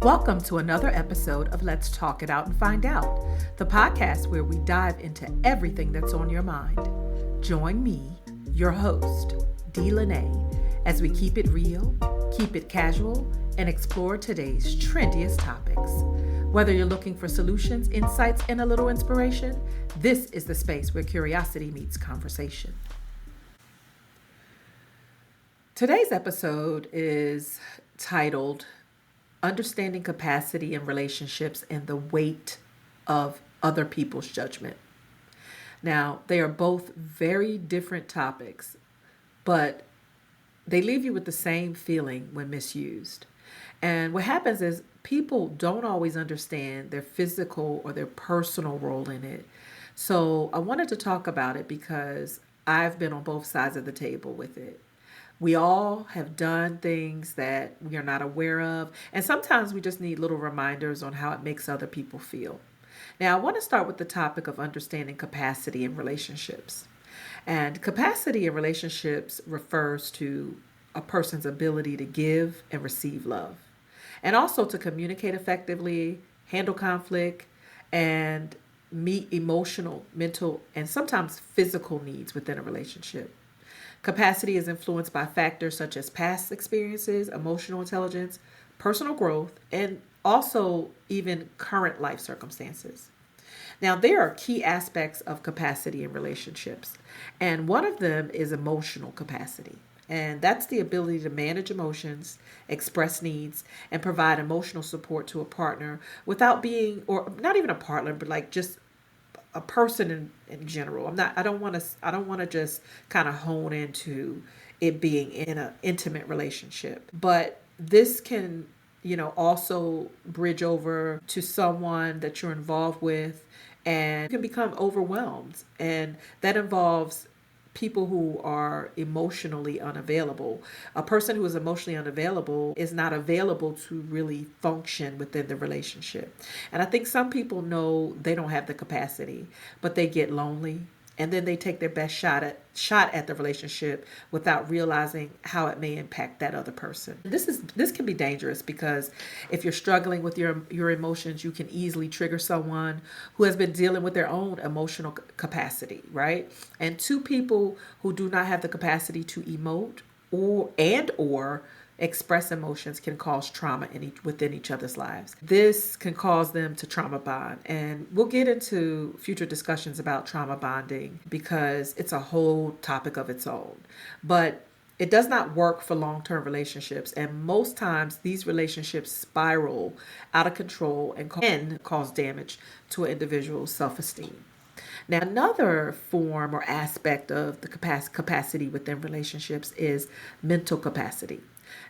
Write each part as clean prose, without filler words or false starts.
Welcome to another episode of Let's Talk It Out and Find Out, the podcast where we dive into everything that's on your mind. Join me, your host, Dee Lene, as we keep it real, keep it casual, and explore today's trendiest topics. Whether you're looking for solutions, insights, and a little inspiration, this is the space where curiosity meets conversation. Today's episode is titled Understanding Capacity in Relationships and the Weight of Other People's Judgment. Now, they are both very different topics, but they leave you with the same feeling when misused. And what happens is people don't always understand their physical or their personal role in it. So I wanted to talk about it because I've been on both sides of the table with it. We all have done things that we are not aware of, and sometimes we just need little reminders on how it makes other people feel. Now, I want to start with the topic of understanding capacity in relationships. And capacity in relationships refers to a person's ability to give and receive love, and also to communicate effectively, handle conflict, and meet emotional, mental, and sometimes physical needs within a relationship. Capacity is influenced by factors such as past experiences, emotional intelligence, personal growth, and also even current life circumstances. Now, there are key aspects of capacity in relationships, and one of them is emotional capacity. And that's the ability to manage emotions, express needs, and provide emotional support to a partner without being, or not even a partner, but like just a person in general. I don't want to just kind of hone into it being in an intimate relationship. But this can, also bridge over to someone that you're involved with and you can become overwhelmed. And that involves people who are emotionally unavailable. A person who is emotionally unavailable is not available to really function within the relationship. And I think some people know they don't have the capacity, but they get lonely and then they take their best shot at the relationship without realizing how it may impact that other person. This can be dangerous because if you're struggling with your emotions, you can easily trigger someone who has been dealing with their own emotional capacity, right? And two people who do not have the capacity to emote or express emotions can cause trauma within each other's lives. This can cause them to trauma bond. And we'll get into future discussions about trauma bonding because it's a whole topic of its own. But it does not work for long-term relationships. And most times these relationships spiral out of control and can cause damage to an individual's self-esteem. Now, another form or aspect of the capacity within relationships is mental capacity.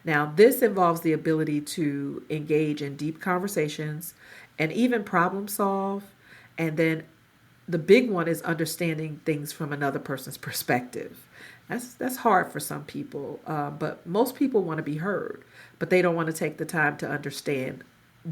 Now, this involves the ability to engage in deep conversations and even problem solve. And then the big one is understanding things from another person's perspective. That's hard for some people, but most people want to be heard, but they don't want to take the time to understand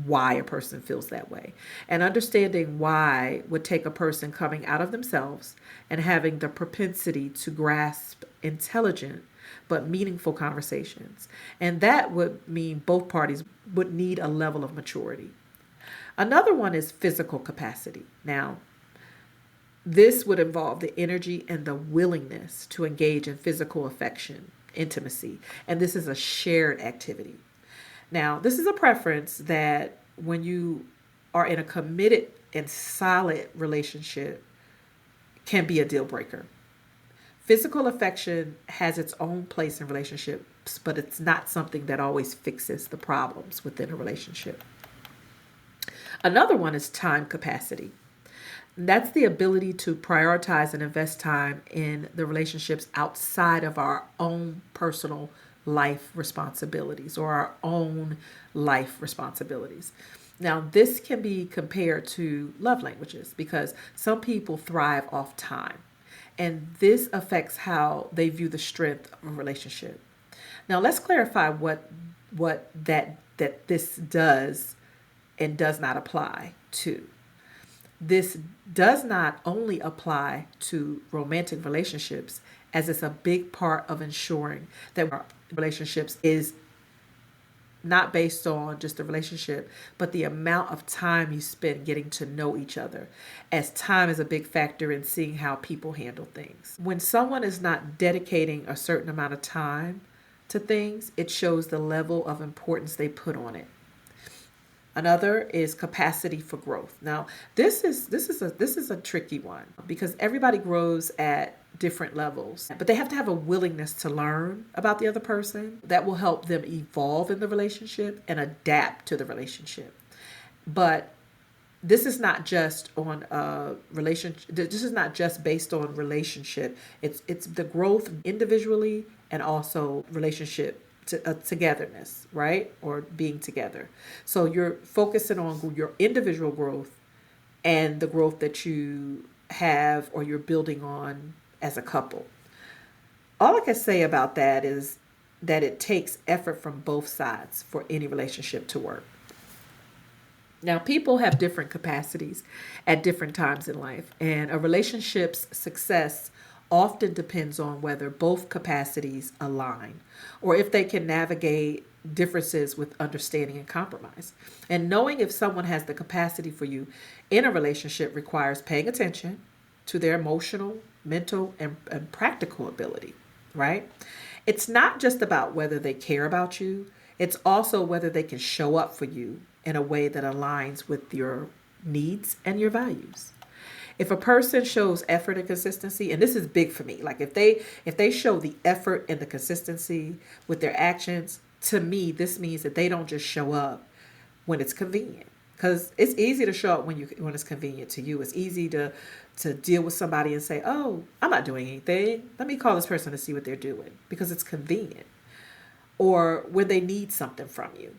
why a person feels that way. And understanding why would take a person coming out of themselves and having the propensity to grasp intelligent but meaningful conversations. And that would mean both parties would need a level of maturity. Another one is physical capacity. Now, this would involve the energy and the willingness to engage in physical affection, intimacy, and this is a shared activity. Now, this is a preference that when you are in a committed and solid relationship can be a deal breaker. Physical affection has its own place in relationships, but it's not something that always fixes the problems within a relationship. Another one is time capacity. That's the ability to prioritize and invest time in the relationships outside of our own personal life responsibilities or our own life responsibilities. Now, this can be compared to love languages because some people thrive off time, and this affects how they view the strength of a relationship. Now, let's clarify what that this does and does not apply to. This does not only apply to romantic relationships, as it's a big part of ensuring that our relationships is not based on just the relationship, but the amount of time you spend getting to know each other, as time is a big factor in seeing how people handle things. When someone is not dedicating a certain amount of time to things, it shows the level of importance they put on it. Another is capacity for growth. Now, this is a tricky one because everybody grows at different levels, but they have to have a willingness to learn about the other person that will help them evolve in the relationship and adapt to the relationship. But this is not just on a relationship. This is not just based on relationship. It's the growth individually and also relationship togetherness, right? Or being together. So you're focusing on your individual growth and the growth that you have or you're building on as a couple. All I can say about that is that it takes effort from both sides for any relationship to work. Now, people have different capacities at different times in life, and a relationship's success often depends on whether both capacities align or if they can navigate differences with understanding and compromise. And knowing if someone has the capacity for you in a relationship requires paying attention to their emotional, mental, and practical ability, right? It's not just about whether they care about you, it's also whether they can show up for you in a way that aligns with your needs and your values. If a person shows effort and consistency, and this is big for me, like if they show the effort and the consistency with their actions, to me this means that they don't just show up when it's convenient. Because it's easy to show up when it's convenient to you. It's easy to deal with somebody and say, "Oh, I'm not doing anything. Let me call this person to see what they're doing," because it's convenient. Or when they need something from you.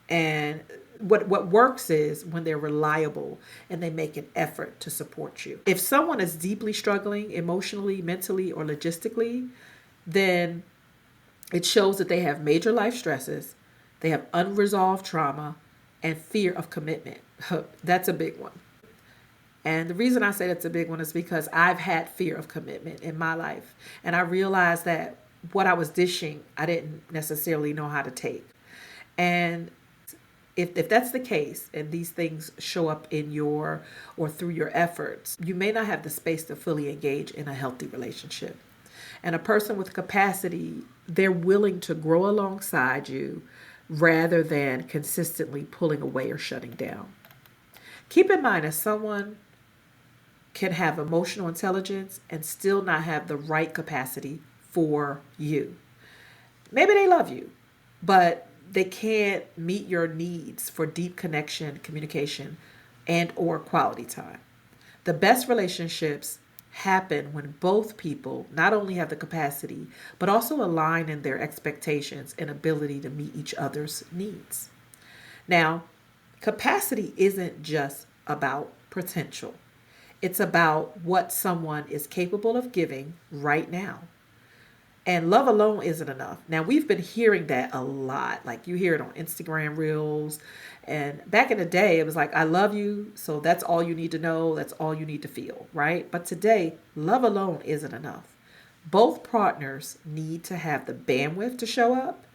And what works is when they're reliable and they make an effort to support you. If someone is deeply struggling emotionally, mentally, or logistically, then it shows that they have major life stresses, they have unresolved trauma, and fear of commitment. That's a big one. And the reason I say that's a big one is because I've had fear of commitment in my life. And I realized that what I was dishing, I didn't necessarily know how to take. And if that's the case and these things show up in your or through your efforts, you may not have the space to fully engage in a healthy relationship. And a person with capacity, they're willing to grow alongside you rather than consistently pulling away or shutting down. Keep in mind that someone can have emotional intelligence and still not have the right capacity for you. Maybe they love you, but they can't meet your needs for deep connection, communication, and or quality time. The best relationships happen when both people not only have the capacity, but also align in their expectations and ability to meet each other's needs. Now, capacity isn't just about potential. It's about what someone is capable of giving right now. And love alone isn't enough. Now, we've been hearing that a lot. Like you hear it on Instagram reels. And back in the day, it was like, I love you. So that's all you need to know. That's all you need to feel, right? But today, love alone isn't enough. Both partners need to have the bandwidth to show up,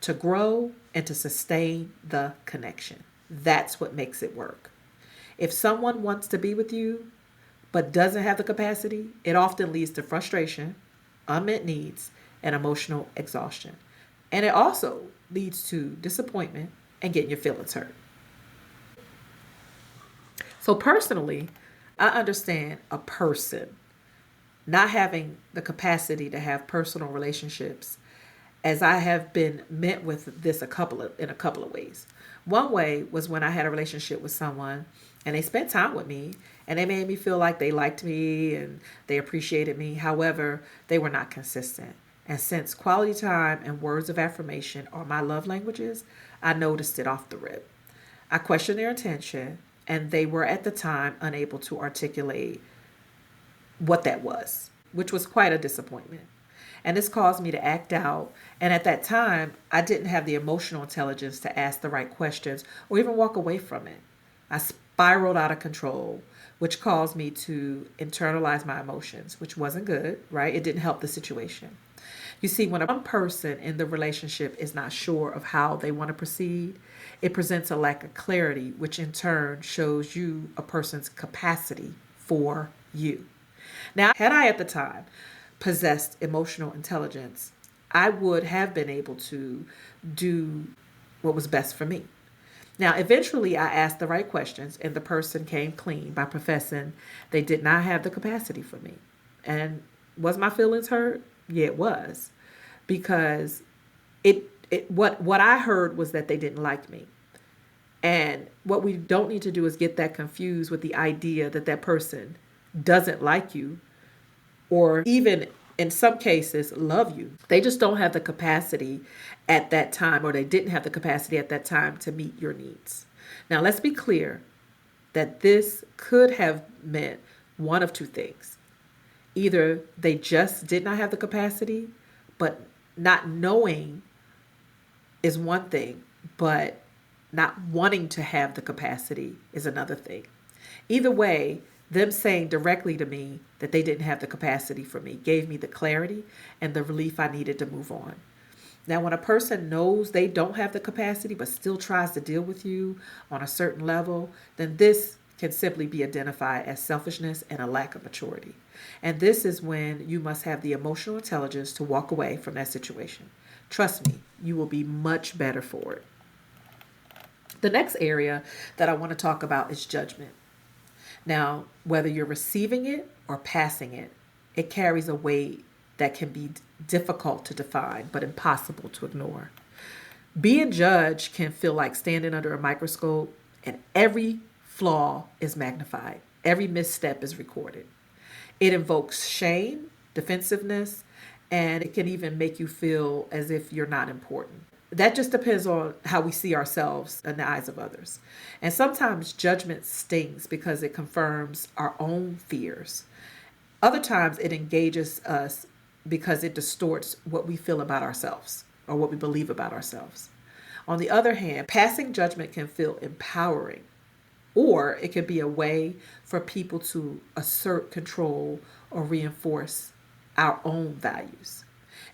to grow, and to sustain the connection. That's what makes it work. If someone wants to be with you, but doesn't have the capacity, it often leads to frustration, unmet needs, and emotional exhaustion. And it also leads to disappointment and getting your feelings hurt. So personally, I understand a person not having the capacity to have personal relationships, as I have been met with this in a couple of ways. One way was when I had a relationship with someone and they spent time with me and they made me feel like they liked me and they appreciated me. However, they were not consistent. And since quality time and words of affirmation are my love languages, I noticed it off the rip. I questioned their intention, and they were at the time unable to articulate what that was, which was quite a disappointment. And this caused me to act out. And at that time, I didn't have the emotional intelligence to ask the right questions or even walk away from it. I spiraled out of control, which caused me to internalize my emotions, which wasn't good, right? It didn't help the situation. You see, when one person in the relationship is not sure of how they want to proceed, it presents a lack of clarity, which in turn shows you a person's capacity for you. Now, had I at the time possessed emotional intelligence, I would have been able to do what was best for me. Now, eventually, I asked the right questions, and the person came clean by professing they did not have the capacity for me. And was my feelings hurt? Yeah, it was, because what I heard was that they didn't like me. And what we don't need to do is get that confused with the idea that that person doesn't like you, or even in some cases love you. They just don't have the capacity at that time, or they didn't have the capacity at that time to meet your needs. Now, let's be clear that this could have meant one of two things. Either they just did not have the capacity, but not knowing is one thing, but not wanting to have the capacity is another thing. Either way, them saying directly to me that they didn't have the capacity for me gave me the clarity and the relief I needed to move on. Now, when a person knows they don't have the capacity but still tries to deal with you on a certain level, then this can simply be identified as selfishness and a lack of maturity. And this is when you must have the emotional intelligence to walk away from that situation. Trust me, you will be much better for it. The next area that I want to talk about is judgment. Now, whether you're receiving it or passing it, it carries a weight that can be difficult to define, but impossible to ignore. Being judged can feel like standing under a microscope, and every flaw is magnified. Every misstep is recorded. It invokes shame, defensiveness, and it can even make you feel as if you're not important. That just depends on how we see ourselves in the eyes of others. And sometimes judgment stings because it confirms our own fears. Other times it engages us because it distorts what we feel about ourselves or what we believe about ourselves. On the other hand, passing judgment can feel empowering, or it can be a way for people to assert control or reinforce our own values.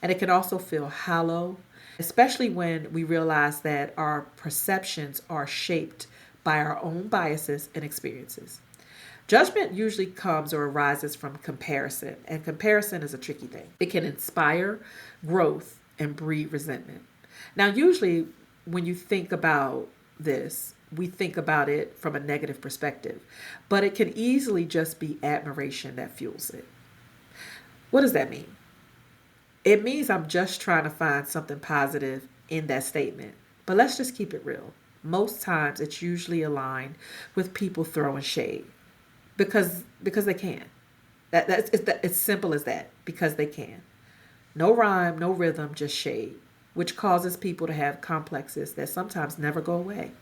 And it can also feel hollow, especially when we realize that our perceptions are shaped by our own biases and experiences. Judgment usually comes or arises from comparison, and comparison is a tricky thing. It can inspire growth and breed resentment. Now, usually when you think about this, we think about it from a negative perspective, but it can easily just be admiration that fuels it. What does that mean? It means I'm just trying to find something positive in that statement. But let's just keep it real. Most times it's usually aligned with people throwing shade because they can. It's simple as that, because they can. No rhyme, no rhythm, just shade, which causes people to have complexes that sometimes never go away.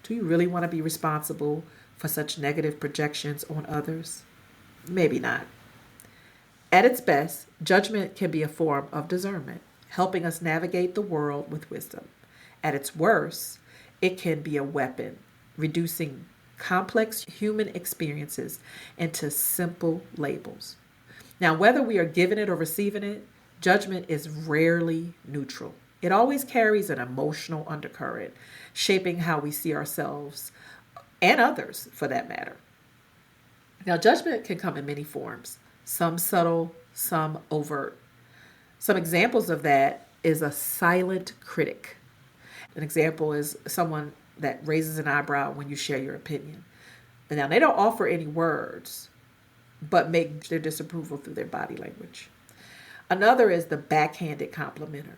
Do you really want to be responsible for such negative projections on others? Maybe not. At its best, judgment can be a form of discernment, helping us navigate the world with wisdom. At its worst, it can be a weapon, reducing complex human experiences into simple labels. Now, whether we are giving it or receiving it, judgment is rarely neutral. It always carries an emotional undercurrent, shaping how we see ourselves and others for that matter. Now, judgment can come in many forms, some subtle, some overt. Some examples of that is a silent critic. An example is someone that raises an eyebrow when you share your opinion. Now, they don't offer any words, but make their disapproval through their body language. Another is the backhanded complimenter.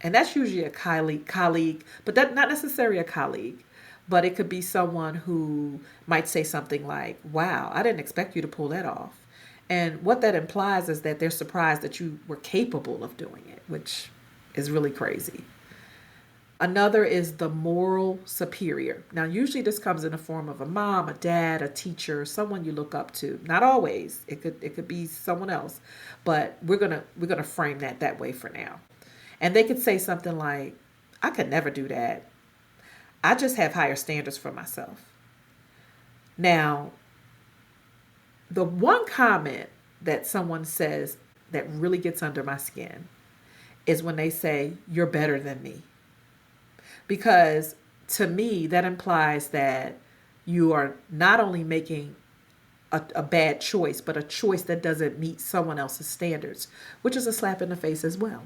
And that's usually a colleague, but that not necessarily a colleague, but it could be someone who might say something like, wow, I didn't expect you to pull that off. And what that implies is that they're surprised that you were capable of doing it, which is really crazy. Another is the moral superior. Now, usually this comes in the form of a mom, a dad, a teacher, someone you look up to. Not always. It could be someone else, but we're gonna frame that way for now. And they could say something like, I could never do that. I just have higher standards for myself. Now, the one comment that someone says that really gets under my skin is when they say, "You're better than me." Because to me, that implies that you are not only making a bad choice, but a choice that doesn't meet someone else's standards, which is a slap in the face as well.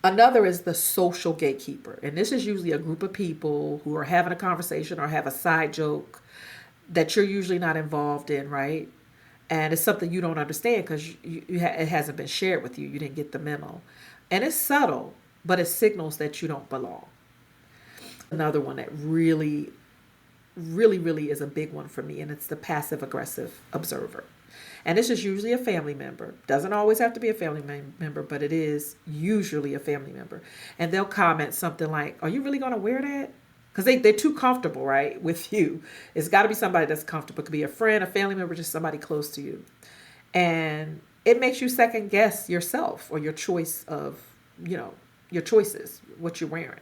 Another is the social gatekeeper. And this is usually a group of people who are having a conversation or have a side joke that you're usually not involved in, right? And it's something you don't understand because it hasn't been shared with you. You didn't get the memo. And it's subtle, but it signals that you don't belong. Another one that really is a big one for me, and it's the passive aggressive observer. And this is usually a family member. Doesn't always have to be a family member, but it is usually a family member. And they'll comment something like, "Are you really going to wear that?" Because they're too comfortable, right, with you. It's got to be somebody that's comfortable. It could be a friend, a family member, just somebody close to you. And it makes you second guess yourself or your choice of, your choices, what you're wearing.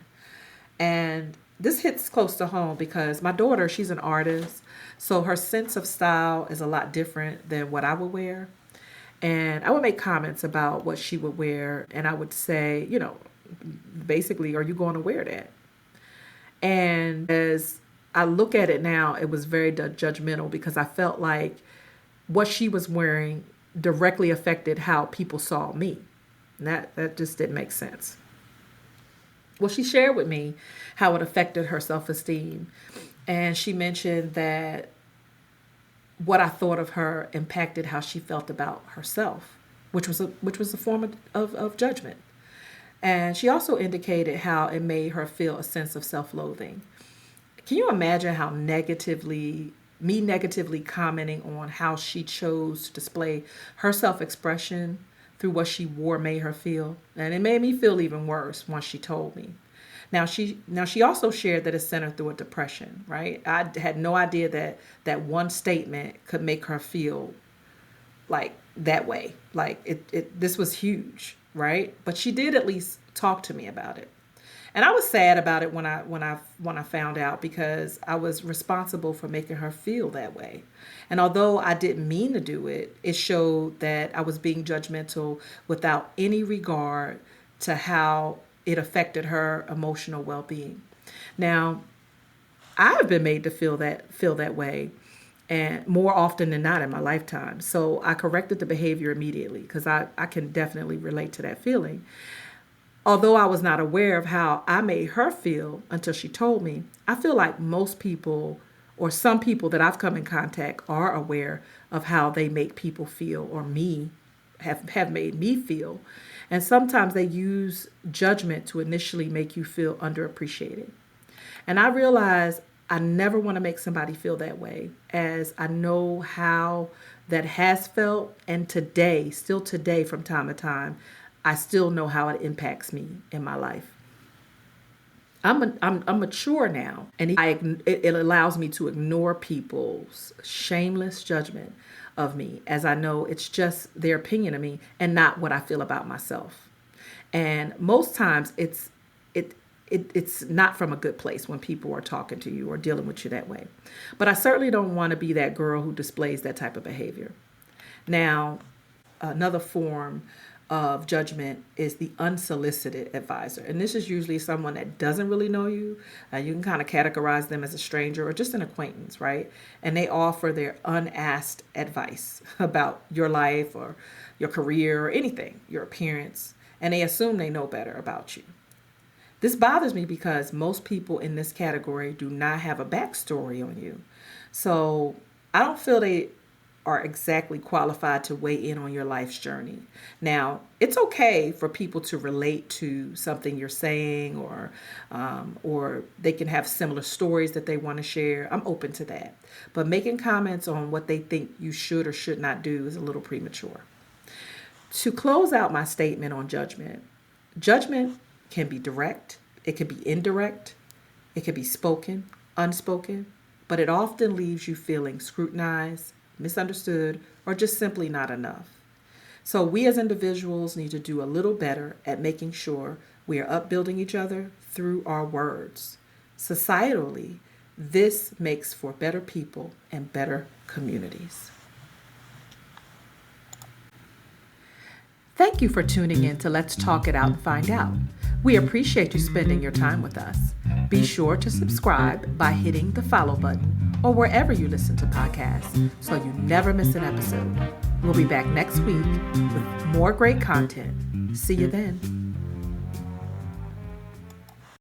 And this hits close to home because my daughter, she's an artist. So her sense of style is a lot different than what I would wear. And I would make comments about what she would wear. And I would say, basically, are you going to wear that? And as I look at it now, it was very judgmental because I felt like what she was wearing directly affected how people saw me. And that just didn't make sense. Well, she shared with me how it affected her self-esteem. And she mentioned that what I thought of her impacted how she felt about herself, which was a form of judgment. And she also indicated how it made her feel a sense of self-loathing. Can you imagine how negatively commenting on how she chose to display her self-expression through what she wore made her feel? And it made me feel even worse once she told me. Now she also shared that it sent her through a depression, right? I had no idea that one statement could make her feel like that way. Like this was huge, right? But she did at least talk to me about it. And I was sad about it when I found out because I was responsible for making her feel that way. And although I didn't mean to do it, it showed that I was being judgmental without any regard to how it affected her emotional well-being. Now, I've been made to feel that way and more often than not in my lifetime. So I corrected the behavior immediately because I can definitely relate to that feeling. Although I was not aware of how I made her feel until she told me, I feel like most people or some people that I've come in contact are aware of how they make people feel or me have made me feel. And sometimes they use judgment to initially make you feel underappreciated. And I realize I never want to make somebody feel that way, as I know how that has felt. And today, still today, from time to time, I still know how it impacts me in my life. I'm mature now, and it allows me to ignore people's shameless judgment of me, as I know it's just their opinion of me and not what I feel about myself. And most times, it's not from a good place when people are talking to you or dealing with you that way. But I certainly don't want to be that girl who displays that type of behavior. Now, another form of judgment is the unsolicited advisor. And this is usually someone that doesn't really know you. You can kind of categorize them as a stranger or just an acquaintance, right? And they offer their unasked advice about your life or your career or anything, your appearance. And they assume they know better about you. This bothers me because most people in this category do not have a backstory on you. So I don't feel they are exactly qualified to weigh in on your life's journey. Now, it's okay for people to relate to something you're saying, or they can have similar stories that they want to share. I'm open to that. But making comments on what they think you should or should not do is a little premature. To close out my statement on judgment, judgment can be direct, it can be indirect, it can be spoken, unspoken, but it often leaves you feeling scrutinized, misunderstood, or just simply not enough. So we as individuals need to do a little better at making sure we are upbuilding each other through our words. Societally, this makes for better people and better communities. Thank you for tuning in to Let's Talk It Out and Find Out. We appreciate you spending your time with us. Be sure to subscribe by hitting the follow button or wherever you listen to podcasts so you never miss an episode. We'll be back next week with more great content. See you then.